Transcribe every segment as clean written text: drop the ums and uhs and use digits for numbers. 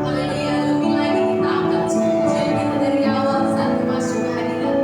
Haleluya, lebih lagi kita angkat pujian kita dari awal saat memasuki hadirat.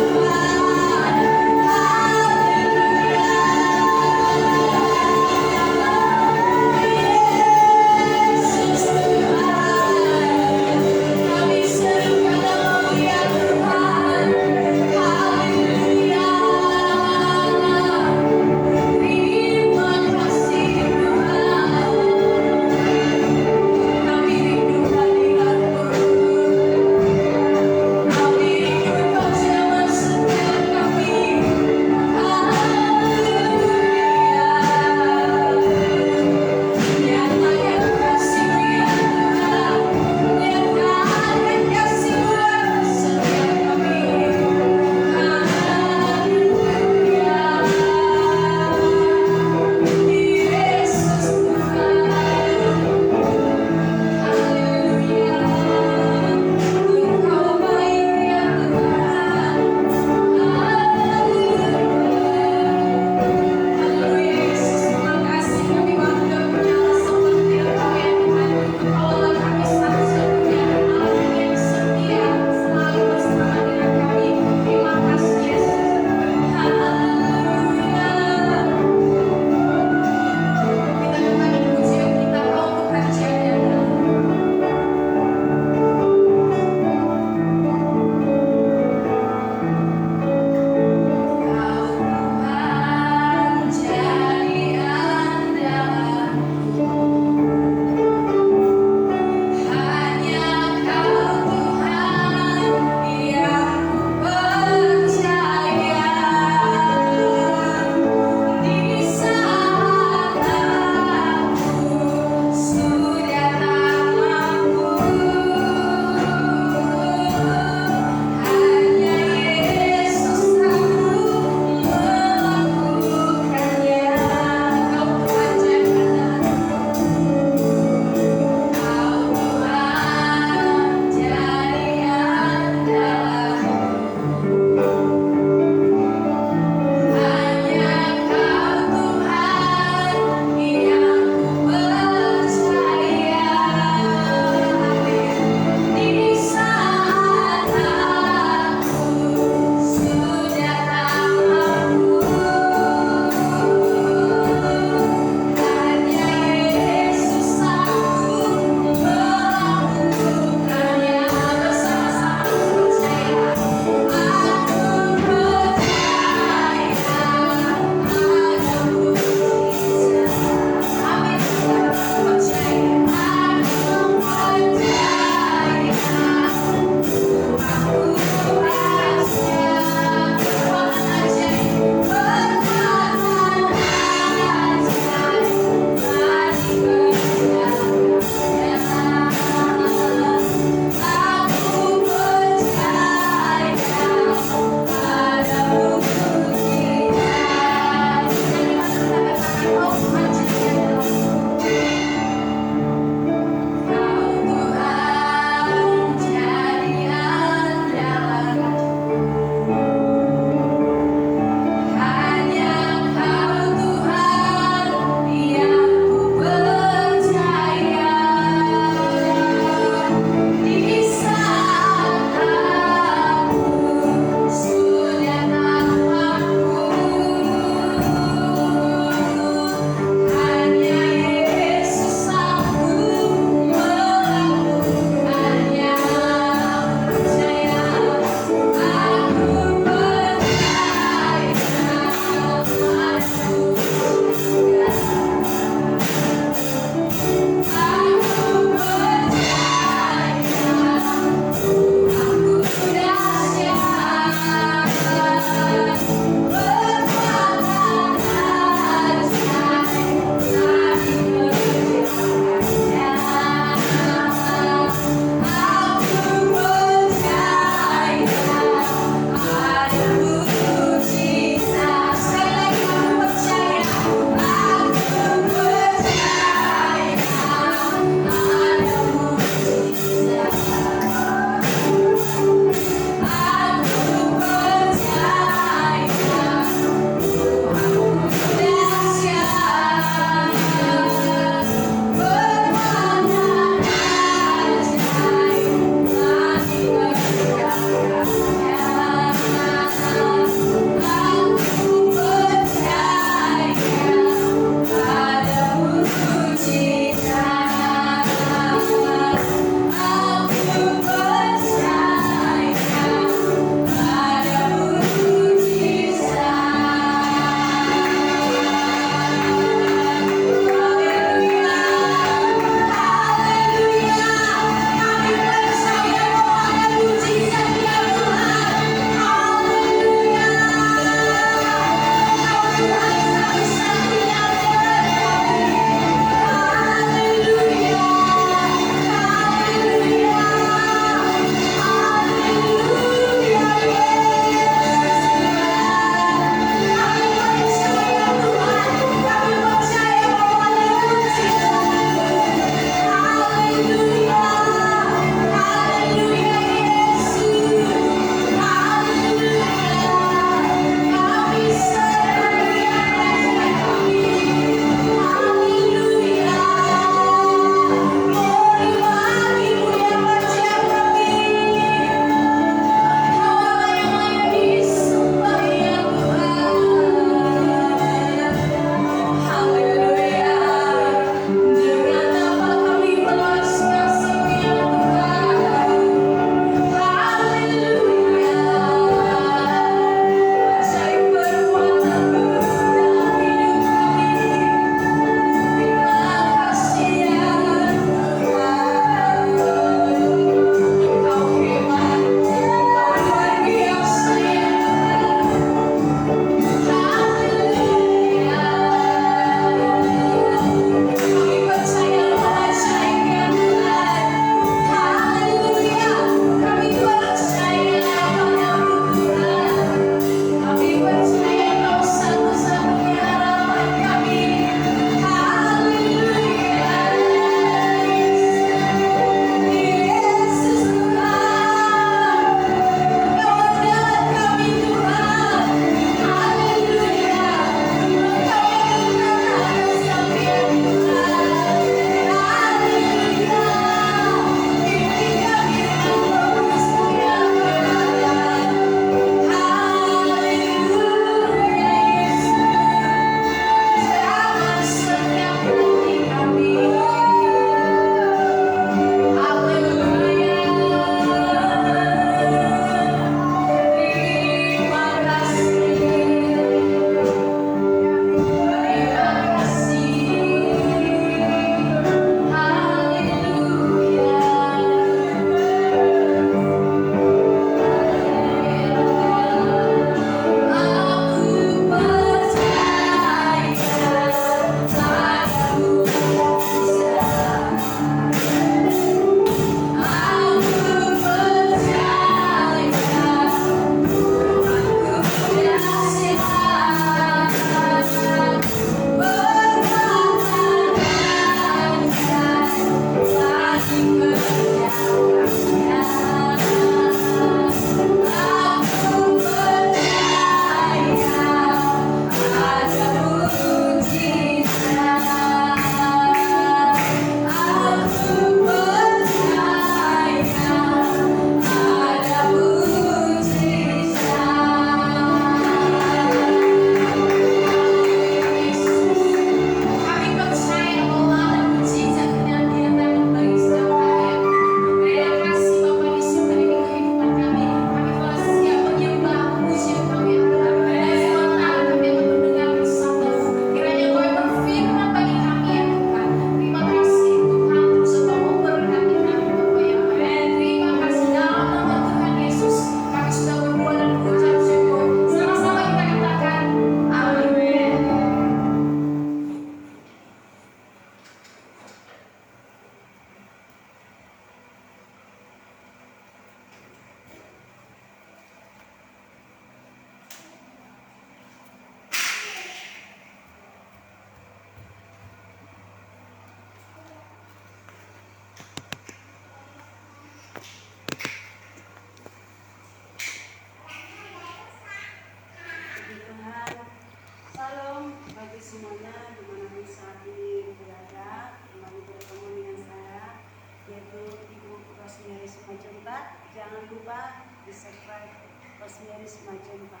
Asianis magenta.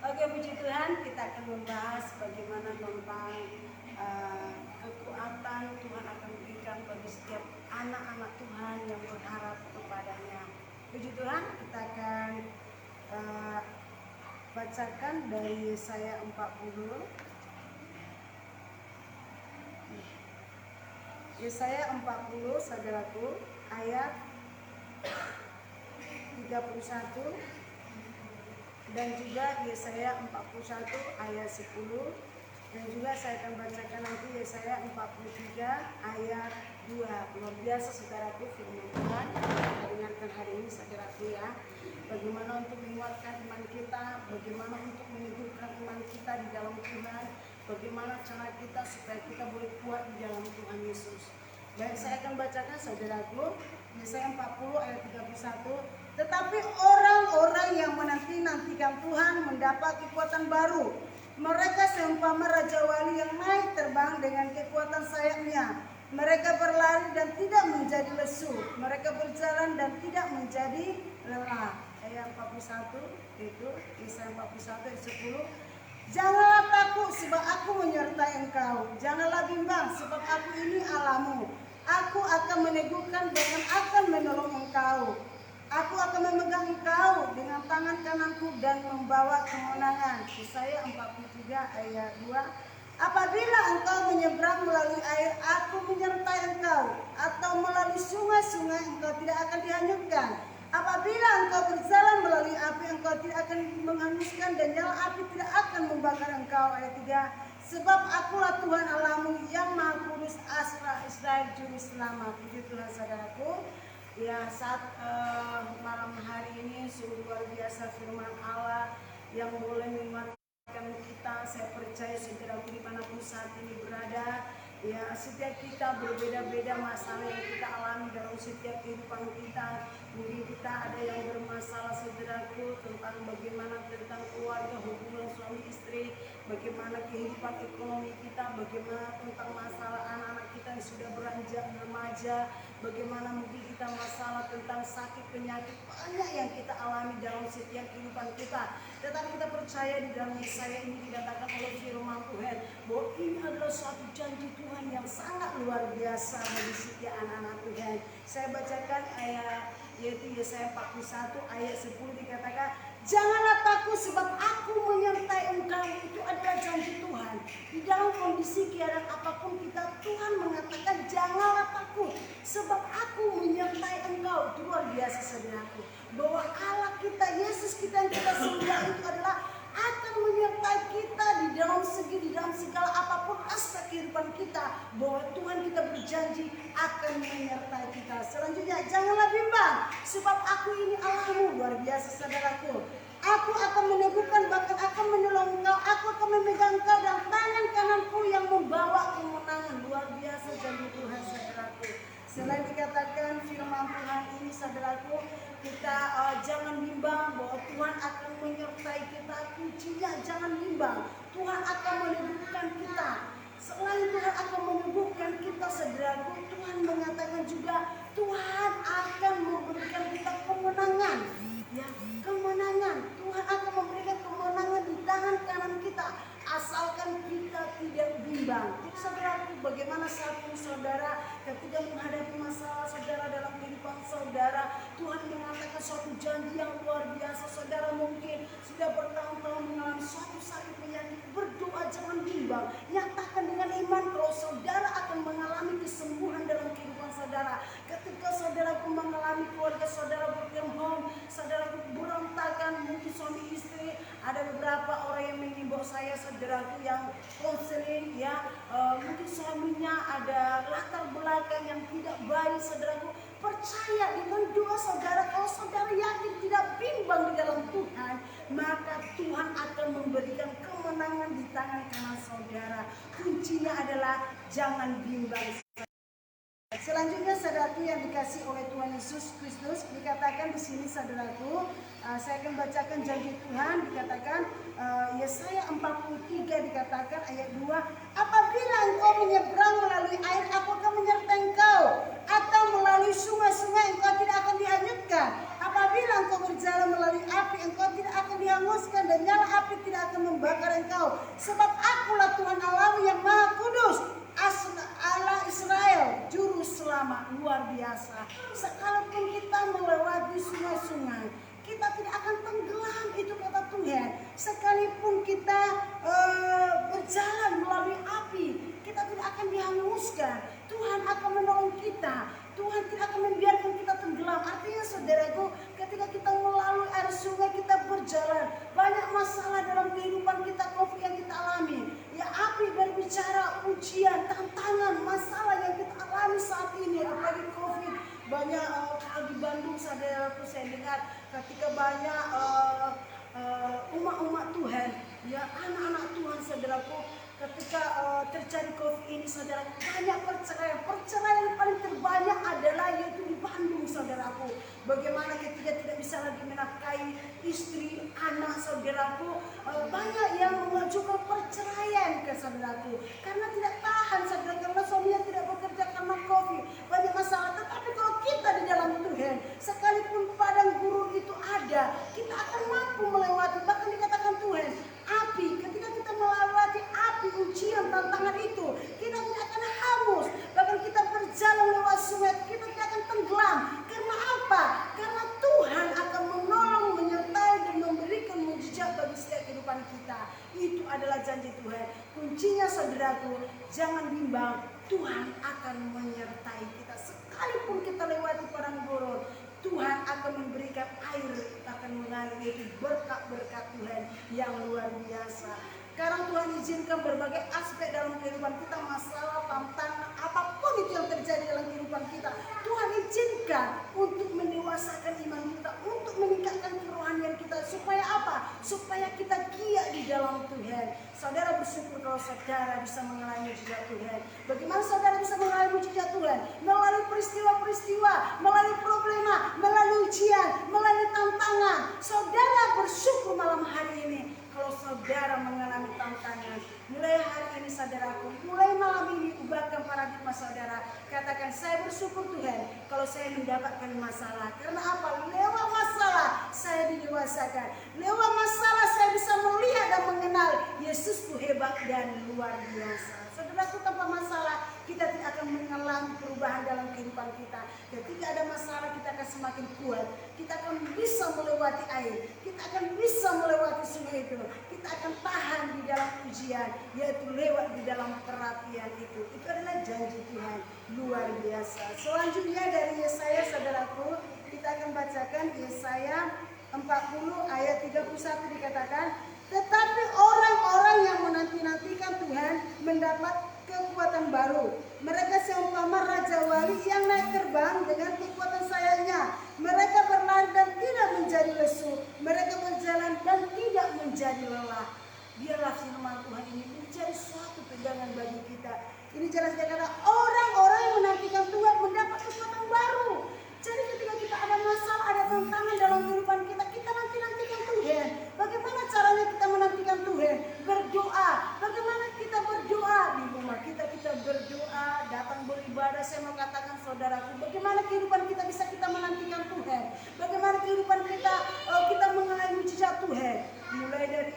Oke, puji Tuhan, kita akan membahas bagaimana tentang kekuatan Tuhan akan berikan bagi setiap anak-anak Tuhan yang berharap kepadanya. Puji Tuhan, kita akan bacakan dari Yesaya 40. Yesaya 40, saudaraku, ayat 31 dan juga Yesaya 41 ayat 10, dan juga saya akan bacakan nanti Yesaya 43 ayat 2. Luar biasa saudaraku firman Tuhan. Kita dengarkan hari ini saudaraku ya. Bagaimana untuk menguatkan iman kita, bagaimana untuk meneguhkan iman kita di dalam Tuhan, bagaimana cara kita supaya kita boleh kuat di dalam Tuhan Yesus. Baik, saya akan bacakan saudaraku Yesaya 40 ayat 31. Tetapi orang-orang yang menanti-nantikan Tuhan mendapat kekuatan baru. Mereka seumpama Raja Wali yang naik terbang dengan kekuatan sayapnya. Mereka berlari dan tidak menjadi lesu. Mereka berjalan dan tidak menjadi lelah. Ayat 41 itu Yesaya 41 ayat 10. Janganlah takut sebab aku menyertai engkau. Janganlah bimbang sebab aku ini Allahmu. Aku akan meneguhkan dan akan menolong engkau. Aku akan memegang engkau dengan tangan kananku dan membawa kemenangan. Yesaya 43 ayat 2. Apabila engkau menyeberang melalui air, aku menyertai engkau. Atau melalui sungai-sungai, engkau tidak akan dihanyutkan. Apabila engkau berjalan melalui api, engkau tidak akan menghanguskan, dan nyala api tidak akan membakar engkau. Ayat 3. Sebab akulah Tuhan Allahmu yang Maha Kudus, Israel Juru Selamat. Puji Tuhan saudaraku. Ya, saat malam hari ini sungguh luar biasa firman Allah yang boleh menguatkan kita. Saya percaya saudaraku dimanapun saat ini berada, ya setiap kita berbeda-beda masalah yang kita alami dalam setiap kehidupan kita. Mungkin kita ada yang bermasalah saudaraku tentang bagaimana tentang keluarga, hubungan suami istri, bagaimana kehidupan ekonomi kita, bagaimana tentang masalah anak-anak kita yang sudah beranjak remaja, bagaimana mungkin kita masalah tentang sakit penyakit, banyak yang kita alami dalam setiap kehidupan kita. Tetapi kita percaya di dalam Yesaya ini dikatakan oleh firman Tuhan bahwa ini adalah suatu janji Tuhan yang sangat luar biasa bagi setiap anak-anak Tuhan. Saya bacakan ayat yaitu Yesaya 41 ayat 10 dikatakan, janganlah takut sebab aku menyertai engkau. Itu adalah janji Tuhan. Di dalam kondisi keadaan apapun kita, Tuhan mengatakan janganlah takut sebab aku menyertai engkau. Itu luar biasa saudaraku. Bahwa Allah kita, Yesus kita yang kita sembah itu adalah akan menyertai kita di dalam segala apapun aspek kehidupan kita, bahwa Tuhan kita berjanji akan menyertai kita. Selanjutnya, janganlah bimbang sebab aku ini Allahmu. Luar biasa saudaraku. Aku akan meneguhkan, bahkan akan menolong engkau. Aku akan memegang engkau dan tangan kananku yang membawa kemenangan. Luar biasa janji Tuhan saudaraku. Selain dikatakan firman Tuhan ini saudaraku, kita jangan bimbang bahwa Tuhan akan menyertai kita. Kuncinya jangan bimbang, Tuhan akan meneguhkan kita. Selain Tuhan akan meneguhkan kita saudaraku, Tuhan mengatakan juga Tuhan akan memberikan kita kemenangan. Ya, kemenangan. Tuhan akan memberikan kemenangan di tangan kanan kita, asalkan kita tidak bimbang. Saudaraku, bagaimana saat ini saudara ketika menghadapi masalah saudara dalam kehidupan saudara, Tuhan mengatakan suatu janji yang luar biasa. Saudara mungkin sudah bertahun-tahun mengalami suatu sakit penyakit, berdoa jangan bimbang. Nyatakan dengan iman kalau saudara akan mengalami kesembuhan dalam kehidupan saudara. Ketika saudara pun mengalami keluarga saudara broken home, saudara berantakan, mungkin suami istri, ada beberapa orang yang mengimbau saya saudaraku yang konseling ya, mungkin suaminya ada latar belakang yang tidak baik saudaraku. Percaya dengan doa saudara, kalau saudara yakin tidak bimbang di dalam Tuhan, maka Tuhan akan memberikan kemenangan di tangan kanan saudara. Kuncinya adalah jangan bimbang. Selanjutnya saudaraku yang dikasih oleh Tuhan Yesus Kristus, dikatakan di sini saudaraku, saya akan bacakan janji Tuhan. Dikatakan Yesaya 43 dikatakan ayat 2, apabila engkau menyeberang melalui air, aku akan menyertai engkau, atau melalui sungai-sungai, engkau tidak akan dihanyutkan. Apabila apabila engkau berjalan melalui api, engkau tidak akan dihanguskan dan nyala api tidak akan membakar engkau. Sebab akulah Tuhan Allahmu yang Maha Kudus, Allah Israel, juru selamat. Luar biasa. Sekalipun kita melewati sungai-sungai, kita tidak akan tenggelam, itu kata Tuhan. Sekalipun kita berjalan melalui api, kita tidak akan dihanguskan. Tuhan akan menolong kita. Tuhan tidak akan membiarkan kita tenggelam. Artinya saudaraku, ketika kita melalui air sungai, kita berjalan. Banyak masalah dalam kehidupan kita, konflik yang kita alami. Ya, api berbicara, ujian, tantangan, masalah yang kita alami saat ini. Apalagi COVID. Banyak kalau di Bandung saudaraku, saya dengar ketika banyak umat-umat Tuhan, ya anak-anak Tuhan saudaraku, ketika terjadi COVID ini saudara, banyak perceraian. Perceraian yang paling terbanyak adalah yaitu di Bandung saudaraku. Bagaimana ketika tidak bisa lagi menafkahi istri, anak saudaraku, banyak yang mengajukan perceraian ke saudaraku karena tidak tahan saudara, karena suaminya tidak bekerja karena COVID. Banyak masalah. Tetapi kalau kita di dalam Tuhan, sekalipun padang gurun itu ada, kita akan mampu melewati. Bahkan dikatakan Tuhan, api, ketika kita melewati api, ujian, tantangan itu, kita tidak akan hangus. Bahkan kita berjalan lewat sungai, kita tidak akan tenggelam. Karena apa? Karena Tuhan akan menolong, menyertai dan memberikan mujizat bagi setiap kehidupan kita. Itu adalah janji Tuhan. Kuncinya saudaraku, jangan bimbang, Tuhan akan menyertai kita. Sekalipun kita lewati padang gurun, Tuhan akan memberikan air, akan mengalir, itu berkat-berkat Tuhan yang luar biasa. Sekarang Tuhan izinkan berbagai aspek dalam kehidupan kita, masalah, tantangan, apapun itu yang terjadi dalam kehidupan kita, Tuhan izinkan untuk mendewasakan iman kita, untuk meningkatkan kerohanian kita. Supaya apa? Supaya kita giat di dalam Tuhan. Saudara bersyukur kalau saudara bisa mengalami mujizat Tuhan. Bagaimana saudara bisa mengalami mujizat Tuhan? Melalui peristiwa-peristiwa, melalui problema, melalui ujian, melalui tantangan. Saudara bersyukur malam hari ini kalau saudara mengalami tantangan. Mulai hari ini saudaraku, mulai malam ini ubahkan paradigma saudara. Katakan, saya bersyukur Tuhan kalau saya mendapatkan masalah. Karena apa? Lewat masalah saya didewasakan. Lewat masalah saya bisa melihat dan mengenal Yesus itu hebat dan luar biasa. Saudaraku, tanpa masalah kita tidak akan mengalami perubahan dalam kehidupan kita. Ketika ada masalah kita akan semakin kuat. Kita akan bisa melewati air. Kita akan bisa melewati sungai itu. Kita akan tahan di dalam ujian, yaitu lewat di dalam perapian itu. Itu adalah janji Tuhan luar biasa. Selanjutnya dari Yesaya saudaraku, kita akan bacakan Yesaya 40 ayat 31 dikatakan, tetapi orang-orang yang menanti-nantikan Tuhan mendapat kekuatan baru. Mereka seumpama raja wali yang naik terbang dengan kekuatan sayapnya. Mereka berlari dan tidak menjadi lesu. Mereka berjalan dan tidak menjadi lelah. Biarlah firman Tuhan ini menjadi suatu pegangan bagi kita. Ini jelas dikatakan orang-orang yang menantikan Tuhan mendapat kekuatan baru. Jadi ketika kita ada masalah, ada tantangan dalam kehidupan kita, kita nantikan Tuhan. Bagaimana caranya kita menantikan Tuhan? Berdoa. Bagaimana kita berdoa? Di rumah kita berdoa, datang beribadah. Saya mau katakan saudaraku, bagaimana kehidupan kita bisa kita menantikan Tuhan? Bagaimana kehidupan kita mengalami mujizat Tuhan? Mulai dari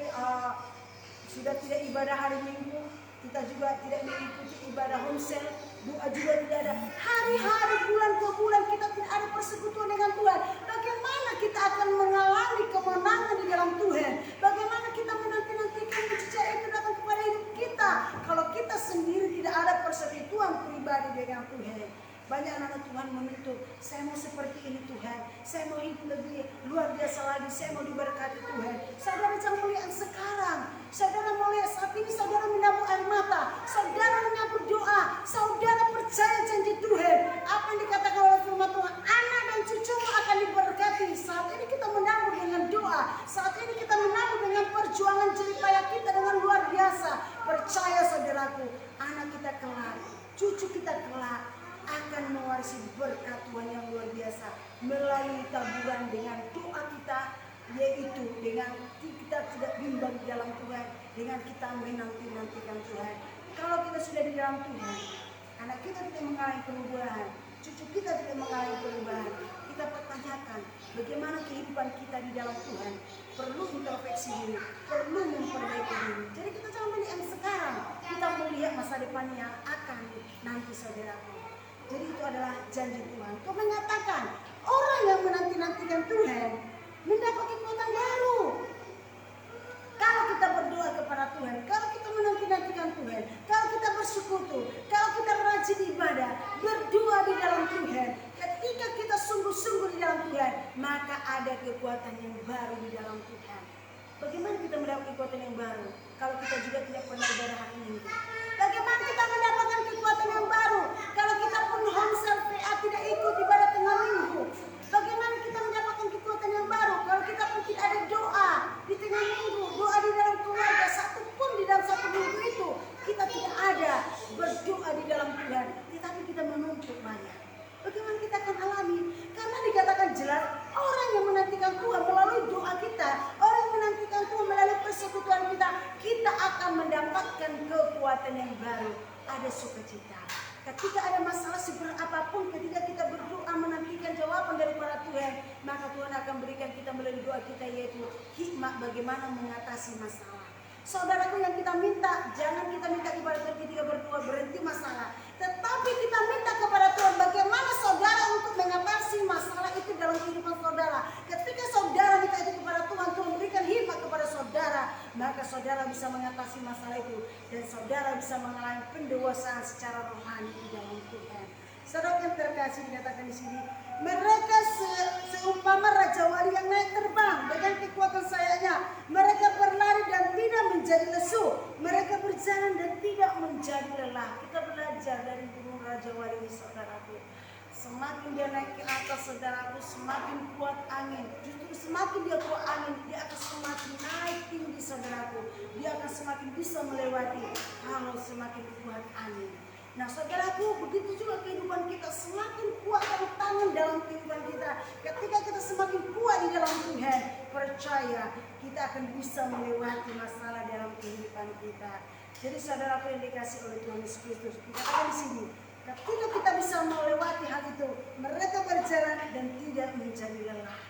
sudah tidak ibadah hari Minggu, kita juga tidak mengikuti ibadah homsel, doa juga tidak ada. Hari-hari, bulan ke bulan kita tidak ada persekutuan dengan Tuhan. Bagaimana kita akan mengalami kemenangan di dalam Tuhan? Bagaimana kita menanti-nantikan mujizat itu datang kepada hidup kita kalau kita sendiri tidak ada persekutuan pribadi dengan Tuhan? Banyak anak Tuhan menuntut, saya mau seperti ini Tuhan, saya mau hidup lebih luar biasa lagi, saya mau diberkati Tuhan. Saudara jangan melihat sekarang, saudara melihat saat ini, saudara menabur air mata, saudara menyambut doa, saudara percaya janji Tuhan. Apa yang dikatakan oleh firman Tuhan, anak dan cucumu akan diberkati. Saat ini kita menabur dengan doa, saat ini kita menabur dengan perjuangan jeripaya kita dengan luar biasa. Percaya saudaraku, anak kita kelak, cucu kita kelak akan mewarisi berkat Tuhan yang luar biasa melalui taburan dengan doa kita, yaitu dengan kita tidak bimbang di dalam Tuhan, dengan kita menanti-nantikan Tuhan. Kalau kita sudah di dalam Tuhan, anak kita tidak mengalami perubahan, cucu kita tidak mengalami perubahan, kita pertanyakan bagaimana kehidupan kita di dalam Tuhan. Perlu introspeksi diri, perlu memperbaiki diri. Jadi kita jangan melihat yang sekarang, kita melihat masa depan yang akan nanti, saudaraku. Jadi itu adalah janji Tuhan. Kau mengatakan orang yang menanti-nantikan Tuhan mendapat kekuatan baru. Kalau kita berdoa kepada Tuhan, kalau kita menanti-nantikan Tuhan, kalau kita bersekutu, kalau kita rajin ibadah, berdoa di dalam Tuhan, ketika kita sungguh-sungguh di dalam Tuhan, maka ada kekuatan yang baru di dalam Tuhan. Bagaimana kita mendapat kekuatan yang baru kalau kita juga tidak pernah ibadah hari Minggu? Bagaimana kita mendapatkan kekuatan yang baru kalau kita pun homsel PA tidak ikut ibadah tengah minggu? Bagaimana kita mendapatkan kekuatan yang baru kalau kita pun tidak ada doa di tengah minggu, doa di dalam keluarga, satu pun di dalam satu minggu itu kita tidak ada berdoa di dalam Tuhan, tetapi kita menuntut banyak. Bagaimana kita akan alami? Karena dikatakan jelas orang yang menantikan Tuhan melalui doa kita, orang yang menantikan Tuhan melalui persekutuan kita, kita akan mendapatkan kekuatan yang baru. Ada sukacita. Ketika ada masalah seberat apapun, ketika kita berdoa menantikan jawaban daripada Tuhan, maka Tuhan akan berikan kita melalui doa kita, yaitu hikmat bagaimana mengatasi masalah. Saudaraku, yang kita minta, jangan kita minta kepada Tuhan ketika berdoa berhenti masalah, tetapi kita minta kepada Tuhan bagaimana saudara untuk mengatasi masalah itu dalam kehidupan saudara. Ketika saudara minta itu kepada Tuhan, Tuhan berikan hikmat kepada saudara, maka saudara bisa mengatasi masalah itu dan saudara bisa mengalami pendewasaan secara rohani di dalam Tuhan. Saudara yang terkasih, dikatakan di sini, mereka seumpama Raja Wali yang naik terbang dengan kekuatan sayapnya. Mereka berlari dan tidak menjadi lesu. Mereka berjalan dan tidak menjadi lelah. Kita belajar dari burung Raja Wali ini, saudaraku. Semakin dia naik ke atas, saudaraku, semakin kuat angin. Justru semakin dia kuat angin, dia akan semakin naik tinggi, saudaraku. Dia akan semakin bisa melewati kalau semakin kuat angin. Nah, saudaraku, begitu juga kehidupan kita, semakin kuat tantangan dalam kehidupan kita. Ketika kita semakin kuat di dalam Tuhan, percaya kita akan bisa melewati masalah dalam kehidupan kita. Jadi saudaraku yang dikasih oleh Tuhan Yesus Kristus, dikatakan di sini, ketika kita bisa melewati hal itu, mereka berjalan dan tidak menjadi lelah.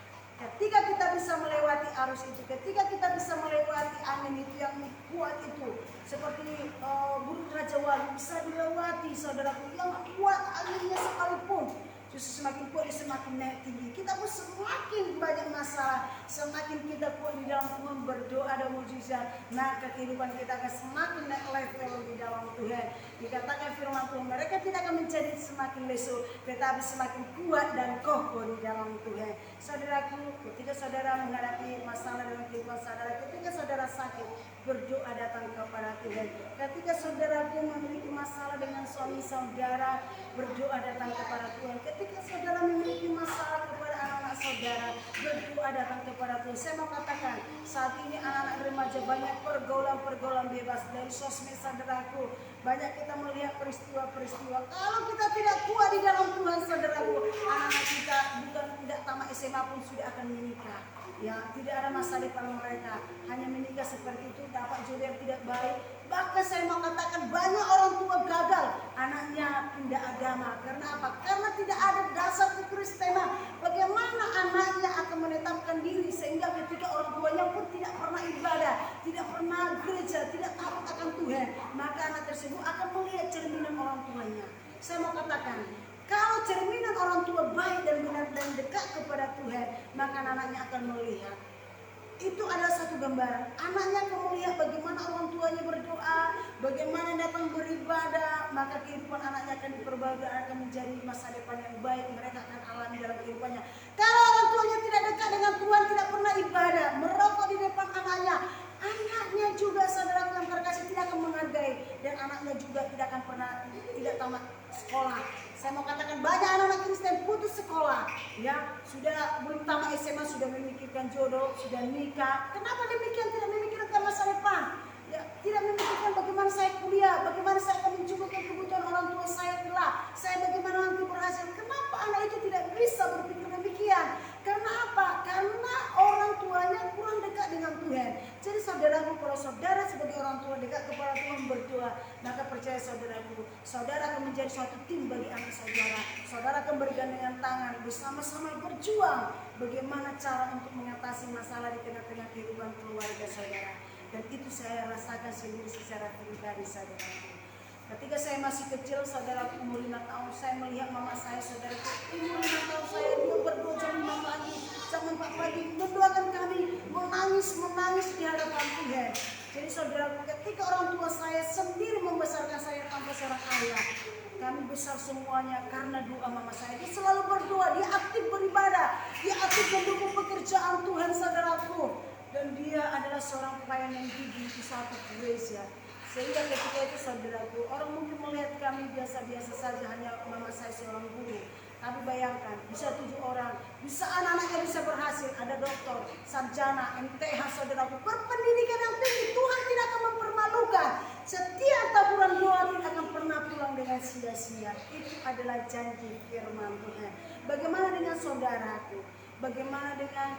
Ketika kita bisa melewati arus itu, ketika kita bisa melewati angin itu yang kuat itu, seperti burung Raja Wali bisa dilewati, saudaraku, yang kuat anginnya sekalipun, justru semakin kuat dia semakin naik tinggi. Kita pun semakin banyak masalah, semakin kita kuat di dalam Tuhan, berdoa dan mujizat, maka kehidupan kita akan semakin naik level di dalam Tuhan. Dikatakan firman Tuhan, mereka tidak akan menjadi semakin lesu, tetapi semakin kuat dan kokoh di dalam Tuhan. Saudaraku, ketika saudara menghadapi masalah dalam kehidupan saudara, ketika saudara sakit, berdoa datang kepada Tuhan. Ketika saudaraku memiliki masalah dengan suami saudara, berdoa datang kepada Tuhan. Ketika saudara memiliki masalah kepada anak-anak saudara, berdoa datang kepada Tuhan. Saya mau katakan, saat ini anak-anak remaja banyak pergaulan-pergaulan bebas dari sosmed, saudaraku. Banyak kita melihat peristiwa-peristiwa. Kalau kita tidak kuat di dalam Tuhan, saudaraku, anak-anak kita bukan tidak tamat SMA pun sudah akan menikah. Ya, tidak ada masa depan mereka, hanya menikah seperti itu, dapat jodoh yang tidak baik. Bahkan saya mau katakan banyak orang tua gagal anaknya pindah agama. Karena apa? Karena tidak ada dasar kekristenan. Bagaimana anaknya akan menetapkan diri sehingga ketika orang tuanya pun tidak pernah ibadah, tidak pernah gereja, tidak takut akan Tuhan, maka anak tersebut akan melihat cerminan orang tuanya. Saya mau katakan, kalau cerminan orang tua baik dan benar dan dekat kepada Tuhan, maka anaknya akan melihat. Itu adalah satu gambaran. Anaknya akan melihat bagaimana orang tuanya berdoa, bagaimana datang beribadah, maka kehidupan anaknya akan diperbaiki, akan menjadi masa depan yang baik. Mereka akan alami dalam kehidupannya. Kalau orang tuanya tidak dekat dengan Tuhan, tidak pernah ibadah, merokok di depan anaknya juga, saudara yang terkasih, tidak akan menghargai, dan anaknya juga tidak akan pernah tidak tamat sekolah. Saya mau katakan banyak anak-anak Kristen putus sekolah, ya sudah belum tamat SMA sudah memikirkan jodoh, sudah nikah. Kenapa demikian? Tidak memikirkan masa depan, ya, tidak memikirkan bagaimana saya kuliah, bagaimana saya akan mencukupkan kebutuhan orang tua saya kelak, saya bagaimana nanti berhasil. Kenapa anak itu tidak bisa berpikir demikian? Karena apa? Karena orang tuanya kurang dekat dengan Tuhan. Jadi saudaraku, kalau saudara sebagai orang tua dekat kepada Tuhan berdoa, maka percaya saudaraku, saudara akan menjadi suatu tim bagi anak saudara. Saudara akan bergandengan tangan bersama-sama berjuang bagaimana cara untuk mengatasi masalah di tengah-tengah kehidupan keluarga saudara. Dan itu saya rasakan sendiri secara pribadi saudaraku. Ketika saya masih kecil, saudaraku umur 5 tahun, saya melihat mama saya, saudaraku umur 5 tahun saya, dia berdoa jam 5 pagi, jam 4 pagi, mendoakan kami, menangis di hadapan Tuhan. Jadi saudaraku, ketika orang tua saya sendiri membesarkan saya tanpa seorang ayah, kami besar semuanya karena doa mama saya. Dia selalu berdoa, dia aktif beribadah, dia aktif mendukung pekerjaan Tuhan saudaraku. Dan dia adalah seorang pelayan yang gigih di suatu gereja. Sehingga ketika itu saudaraku, orang mungkin melihat kami biasa-biasa saja, hanya mama saya seorang guru. Tapi bayangkan, bisa 7 orang, bisa anak-anaknya bisa berhasil, ada dokter, sarjana, MTH saudaraku, berpendidikan yang tinggi. Tuhan tidak akan mempermalukan. Setiap taburan doa tidak akan pernah pulang dengan sia-sia. Itu adalah janji firman Tuhan. Bagaimana dengan saudaraku? Bagaimana dengan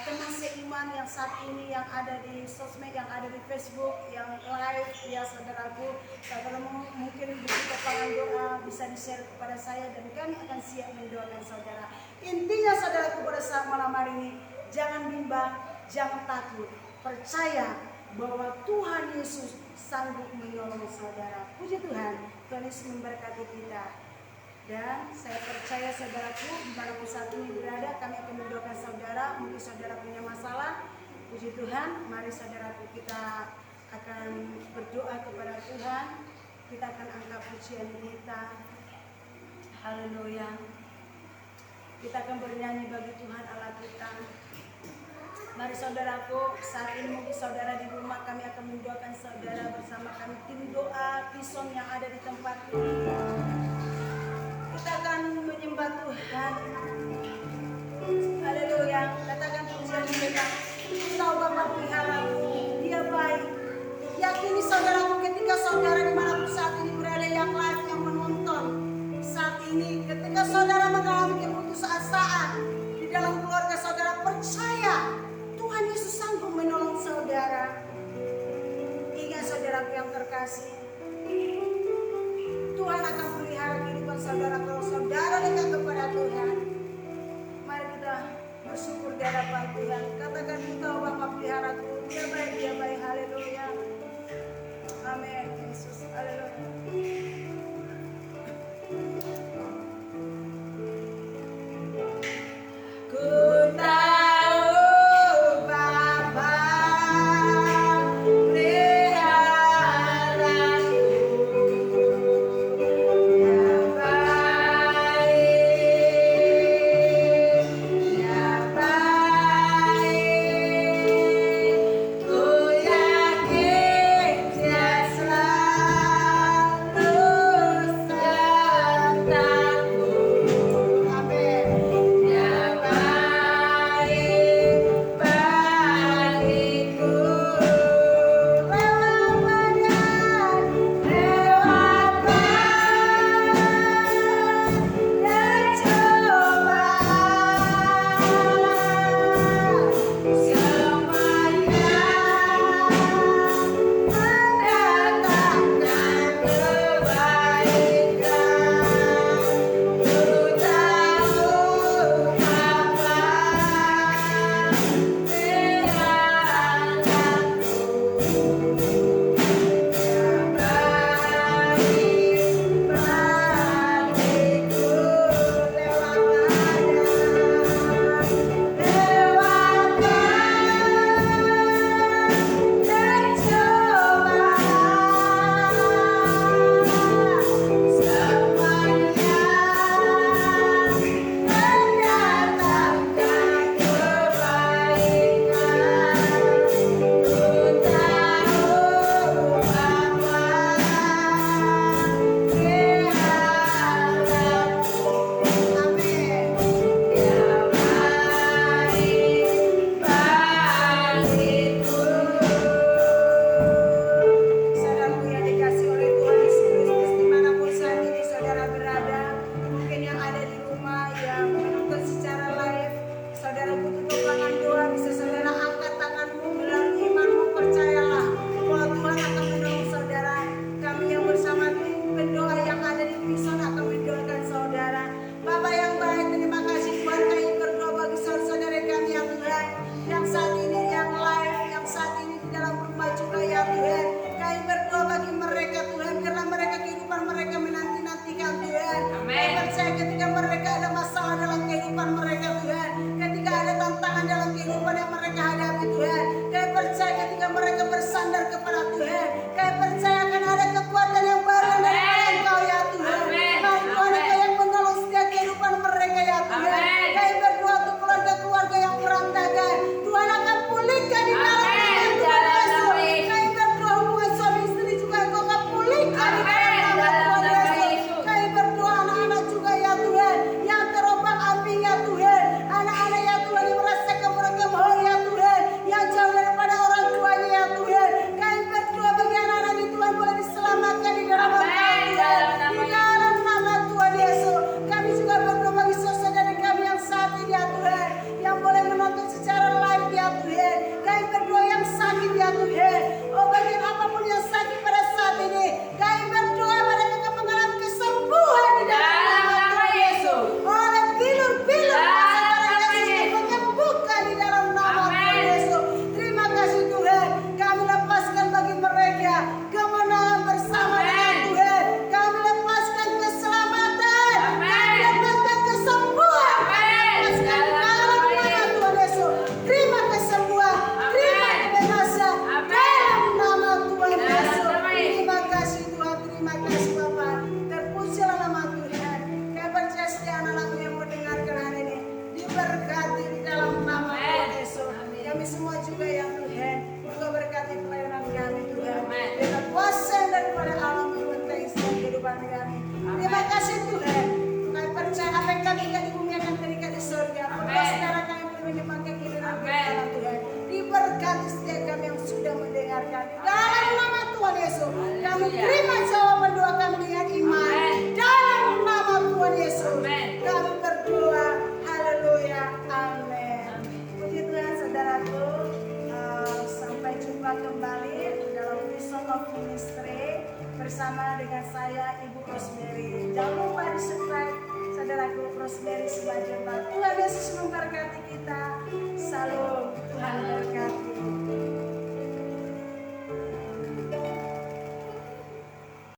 teman seiman yang saat ini yang ada di sosmed, yang ada di Facebook, yang live ya saudaraku. Saudara mungkin butuh kepalan doa, bisa di-share kepada saya dan kami akan siap mendoakan saudara. Intinya saudaraku, pada saat malam hari ini, jangan bimbang, jangan takut. Percaya bahwa Tuhan Yesus sanggup menolong saudara. Puji Tuhan, Tuhan Yesus memberkati kita. Dan saya percaya saudaraku, dimanapun saat ini berada, kami akan mendoakan saudara. Mungkin saudara punya masalah, puji Tuhan, mari saudaraku kita akan berdoa kepada Tuhan. Kita akan angkat pujian kita. Haleluya. Kita akan bernyanyi bagi Tuhan Allah kita. Mari saudaraku, saat ini mungkin saudara di rumah, kami akan mendoakan saudara bersama kami. Tim doa Pison yang ada di tempat ini. Kita akan menyembah Tuhan. Haleluya. Katakan pujian kita. Engkau Bapa peliharaku, Dia baik. Yakini saudaraku, ketika saudara dimanapun saat ini berada, yang live, yang menonton saat ini, ketika saudara mengalami keputusasaan di dalam keluarga saudara, percaya Tuhan Yesus sanggup menolong saudara. Ingat saudaraku yang terkasih, Tuhan akan pelihara kehidupan saudara kalau saudara dekat kepada Tuhan. Mari kita bersyukur di hadapan Tuhan. Katakan, Engkau Bapa peliharaku, Dia baik, haleluya. Amin, Yesus, haleluya. Ku tahu Bapa pelihara kepada Tuhan.